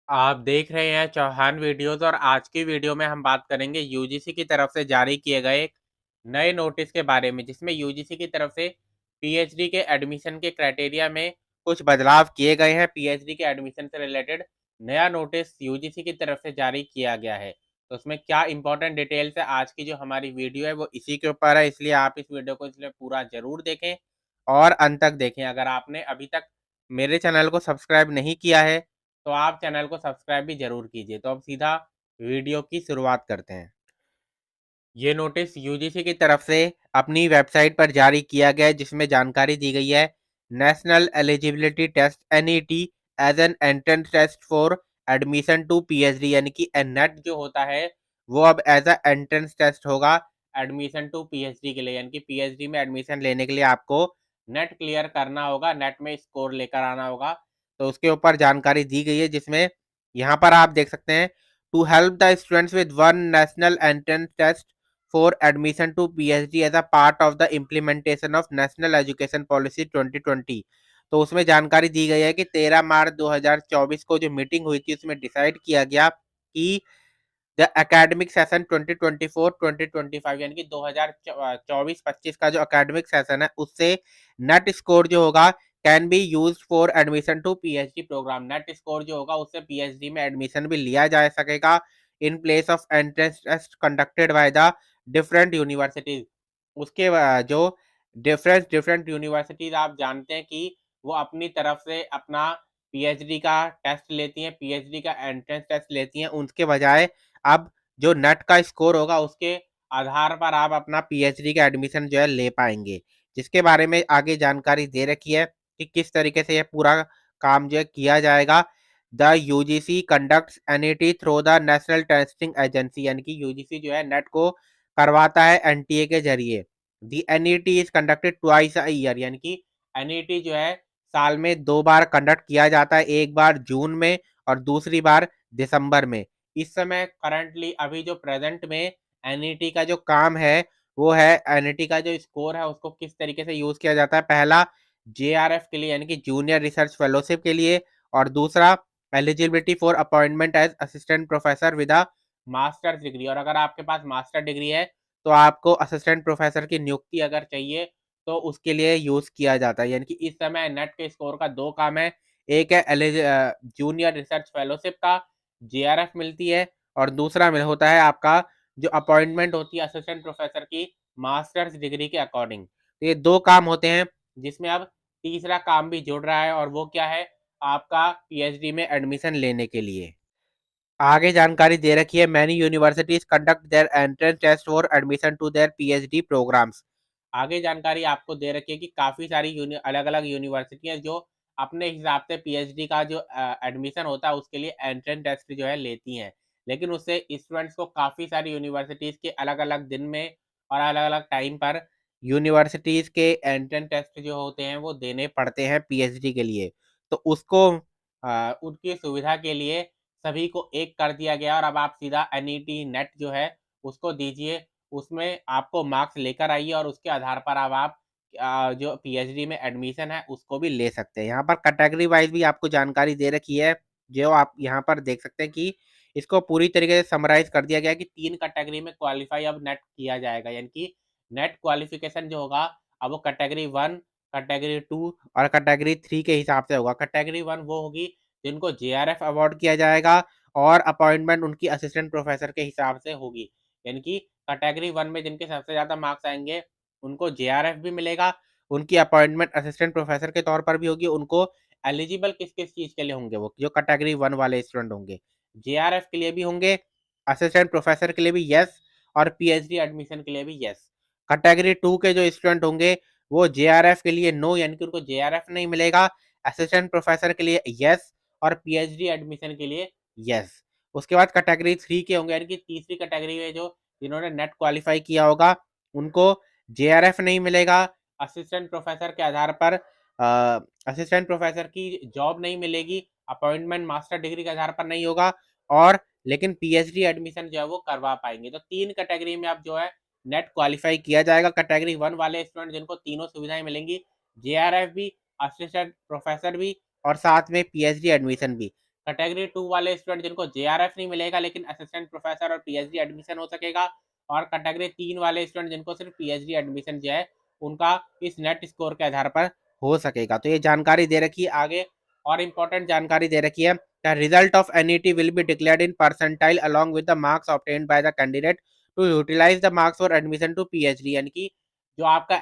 आप देख रहे हैं चौहान वीडियोज़ और आज की वीडियो में हम बात करेंगे यूजीसी की तरफ से जारी किए गए एक नए नोटिस के बारे में, जिसमें यूजीसी की तरफ से पीएचडी के एडमिशन के क्राइटेरिया में कुछ बदलाव किए गए हैं। पीएचडी के एडमिशन से रिलेटेड नया नोटिस यूजीसी की तरफ से जारी किया गया है। तो उसमें क्या इंपॉर्टेंट डिटेल्स है, आज की जो हमारी वीडियो है वो इसी के ऊपर है, इसलिए आप इस वीडियो को इसलिए पूरा ज़रूर देखें और अंत तक देखें। अगर आपने अभी तक मेरे चैनल को सब्सक्राइब नहीं किया है तो आप चैनल को सब्सक्राइब भी ज़रूर कीजिए। तो अब सीधा वीडियो की शुरुआत करते हैं। ये नोटिस यूजीसी की तरफ से अपनी वेबसाइट पर जारी किया गया है, जिसमें जानकारी दी गई है national eligibility test NET as an entrance test for admission to PhD, यानी कि नेट जो होता है वो अब एज अ एंट्रेंस टेस्ट होगा एडमिशन टू पीएचडी के लिए। यानी कि पीएचडी में एडमिशन लेने के लिए आपको नेट क्लियर करना होगा, नेट में स्कोर लेकर आना होगा। तो उसके ऊपर जानकारी दी गई है, जिसमें यहाँ पर आप देख सकते हैं to help the students with one national entrance test for admission to PhD as a part of the implementation of National Education Policy 2020। तो उसमें जानकारी दी गई है कि 13 मार्च 2024 को जो मीटिंग हुई थी उसमें डिसाइड किया गया कि द एकेडमिक सेशन 2024-2025 यानी कि 2024-25 का जो एकेडमिक सेशन है उससे नेट स्कोर जो होगा can be use for admission to PhD program. NET score जो होगा उससे पीएचडी में एडमिशन भी लिया जा सकेगा in place of entrance test conducted by the different universities. उसके जो डिफरेंट यूनिवर्सिटीज आप जानते हैं कि वो अपनी तरफ से अपना पीएचडी का टेस्ट लेती हैं, पीएचडी का एंट्रेंस टेस्ट लेती हैं। उनके बजाय अब जो नेट का स्कोर होगा उसके आधार पर आप अपना पीएचडी का एडमिशन जो है ले पाएंगे, जिसके बारे में आगे जानकारी दे रखी है कि किस तरीके से ये पूरा काम जो है किया जाएगा। The UGC conducts NET through the national testing agency, यानी कि यूजीसी जो है नेट को करवाता है एनटीए के जरिए। The NET is conducted twice a year, यानी कि एनईटी जो है साल में 2 बार कंडक्ट किया जाता है, एक बार जून में और दूसरी बार दिसंबर में। इस समय करंटली अभी जो प्रेजेंट में एनईटी का जो काम है वो है एनईटी का जो स्कोर है उसको किस तरीके से यूज किया जाता है। पहला जेआरएफ के लिए यानी कि जूनियर रिसर्च फेलोशिप के लिए, और दूसरा eligibility for appointment as assistant professor with a masters degree. और अगर आपके पास मास्टर डिग्री है तो आपको असिस्टेंट प्रोफेसर की नियुक्ति अगर चाहिए तो उसके लिए यूज किया जाता है। यानी कि इस समय नेट के स्कोर का 2 काम है, एक है जूनियर रिसर्च फेलोशिप का जेआरएफ मिलती है, और दूसरा में होता है आपका जो अपॉइंटमेंट होती है असिस्टेंट प्रोफेसर की मास्टर्स डिग्री के अकॉर्डिंग। तो ये 2 काम होते हैं, जिसमें अब तीसरा काम भी जुड़ रहा है, और वो क्या है आपका पीएचडी में एडमिशन लेने के लिए। आगे जानकारी दे रखी है many universities conduct their entrance test for admission to their PhD programs. आगे जानकारी आपको दे रखी है कि काफ़ी सारी अलग अलग यूनिवर्सिटियाँ जो अपने हिसाब से पीएचडी का जो एडमिशन होता है उसके लिए एंट्रेंस टेस्ट जो है लेती हैं, लेकिन उससे स्टूडेंट्स को काफ़ी सारी यूनिवर्सिटीज़ के अलग अलग दिन में और अलग अलग टाइम पर यूनिवर्सिटीज़ के एंट्रेंस टेस्ट जो होते हैं वो देने पड़ते हैं पीएचडी के लिए। तो उसको उनकी सुविधा के लिए सभी को एक कर दिया गया, और अब आप सीधा एनईटी नेट जो है उसको दीजिए, उसमें आपको मार्क्स लेकर आइए और उसके आधार पर अब आप जो पीएचडी में एडमिशन है उसको भी ले सकते हैं। यहाँ पर कैटेगरी वाइज भी आपको जानकारी दे रखी है, जो आप यहाँ पर देख सकते हैं कि इसको पूरी तरीके से समराइज कर दिया गया है कि 3 कैटेगरी में क्वालिफाई अब नेट किया जाएगा। यानी कि नेट क्वालिफिकेशन जो होगा अब वो कैटेगरी 1, कैटेगरी 2 और कैटेगरी 3 के हिसाब से होगा। कैटेगरी 1 वो होगी जिनको जेआरएफ अवार्ड किया जाएगा और अपॉइंटमेंट उनकी असिस्टेंट प्रोफेसर के हिसाब से होगी। यानी कि कैटेगरी 1 में जिनके सबसे ज़्यादा मार्क्स आएंगे उनको जेआरएफ भी मिलेगा, उनकी अपॉइंटमेंट असिस्टेंट प्रोफेसर के तौर पर भी होगी। उनको एलिजिबल किस किस चीज़ के लिए होंगे, वो जो कैटेगरी 1 वाले स्टूडेंट होंगे जेआरएफ के लिए भी होंगे, असिस्टेंट प्रोफेसर के लिए भी यस, और पीएचडी एडमिशन के लिए भी यस। कैटेगरी 2 के जो स्टूडेंट होंगे वो जेआरएफ के लिए नो, यानी कि उनको जेआरएफ नहीं मिलेगा, असिस्टेंट प्रोफेसर के लिए यस और पीएचडी एडमिशन के लिए यस। उसके बाद कैटेगरी 3 के होंगे, यानी कि तीसरी कैटेगरी में जो जिन्होंने नेट क्वालिफाई किया होगा उनको जेआरएफ नहीं मिलेगा, असिस्टेंट प्रोफेसर के आधार पर असिस्टेंट प्रोफेसर की जॉब नहीं मिलेगी, अपॉइंटमेंट मास्टर डिग्री के आधार पर नहीं होगा, और लेकिन पीएचडी एडमिशन जो है वो करवा पाएंगे। तो 3 कैटेगरी में अब जो है नेट क्वालिफाई किया जाएगा। कैटेगरी 1 वाले स्टूडेंट जिनको तीनों सुविधाएं मिलेंगी, जेआरएफ भी, असिस्टेंट प्रोफेसर भी और साथ में पीएचडी एडमिशन भी। कैटेगरी 2 वाले स्टूडेंट जिनको जेआरएफ नहीं मिलेगा लेकिन असिस्टेंट प्रोफेसर और पीएचडी एडमिशन हो सकेगा, और कैटेगरी 3 वाले स्टूडेंट जिनको सिर्फ पीएचडी एडमिशन जो है उनका इस नेट स्कोर के आधार पर हो सकेगा। तो ये जानकारी दे रखी है। आगे और इम्पोर्टेंट जानकारी दे रखी है, the result of NET will be declared in percentile along with the marks obtained by the candidate to utilize the marks for admission to PhD. यानी कि जो आपका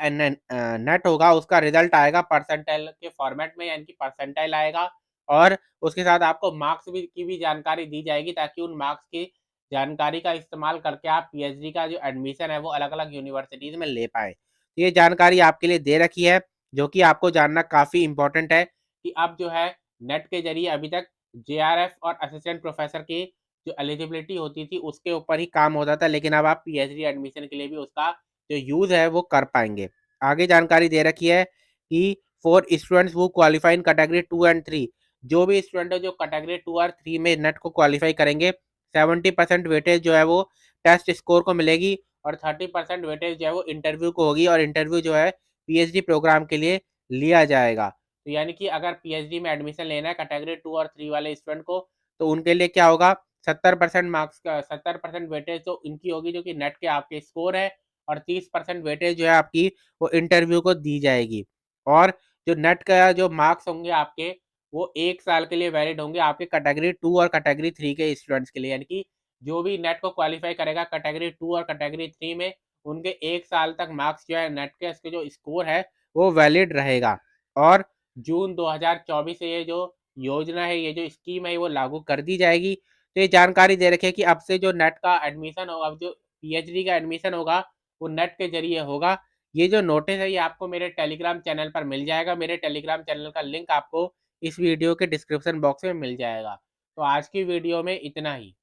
नेट होगा उसका रिजल्ट आएगा परसेंटाइल के फॉर्मेट में, यानी कि परसेंटाइल आएगा, और उसके साथ आपको मार्क्स की भी जानकारी दी जाएगी ताकि उन मार्क्स की जानकारी का इस्तेमाल करके आप पीएचडी का जो एडमिशन है वो अलग अलग यूनिवर्सिटीज में ले पाए। तो ये जानकारी आपके लिए दे रखी है जो कि आपको जानना काफ़ी इंपॉर्टेंट है कि अब जो है नेट के जरिए अभी तक जेआरएफ और असिस्टेंट प्रोफेसर की जो एलिजिबिलिटी होती थी उसके ऊपर ही काम होता था, लेकिन अब आप पीएचडी एडमिशन के लिए भी उसका जो यूज़ है वो कर पाएंगे। आगे जानकारी दे रखी है कि फॉर स्टूडेंट्स वो क्वालिफाई इन कैटेगरी 2 एंड 3, जो भी स्टूडेंट है जो कैटेगरी 2 और 3 में नेट को क्वालिफाई करेंगे 70% वेटेज जो है वो टेस्ट स्कोर को मिलेगी, और 30% वेटेज जो है वो इंटरव्यू को होगी, और इंटरव्यू जो है पीएचडी प्रोग्राम के लिए लिया जाएगा। तो यानी कि अगर पीएचडी में एडमिशन लेना है कैटेगरी 2 और 3 वाले स्टूडेंट को, तो उनके लिए क्या होगा, 70% मार्क्स का 70% वेटेज तो इनकी होगी जो कि नेट के आपके स्कोर है, और 30% वेटेज जो है आपकी वो इंटरव्यू को दी जाएगी। और जो नेट का जो मार्क्स होंगे आपके वो 1 साल के लिए वैलिड होंगे आपके कैटेगरी 2 और कैटेगरी 3 के स्टूडेंट्स के लिए। यानी कि जो भी नेट को क्वालिफाई करेगा कैटेगरी 2 और कैटेगरी 3 में, उनके 1 साल तक मार्क्स जो है नेट के इसके जो स्कोर है वो वैलिड रहेगा। और जून 2024 से ये जो योजना है, ये जो स्कीम है वो लागू कर दी जाएगी। तो ये जानकारी दे रखी है कि अब से जो नेट का एडमिशन होगा, अब जो पीएचडी का एडमिशन होगा वो नेट के जरिए होगा। ये जो नोटिस है ये आपको मेरे टेलीग्राम चैनल पर मिल जाएगा। मेरे टेलीग्राम चैनल का लिंक आपको इस वीडियो के डिस्क्रिप्शन बॉक्स में मिल जाएगा। तो आज की वीडियो में इतना ही।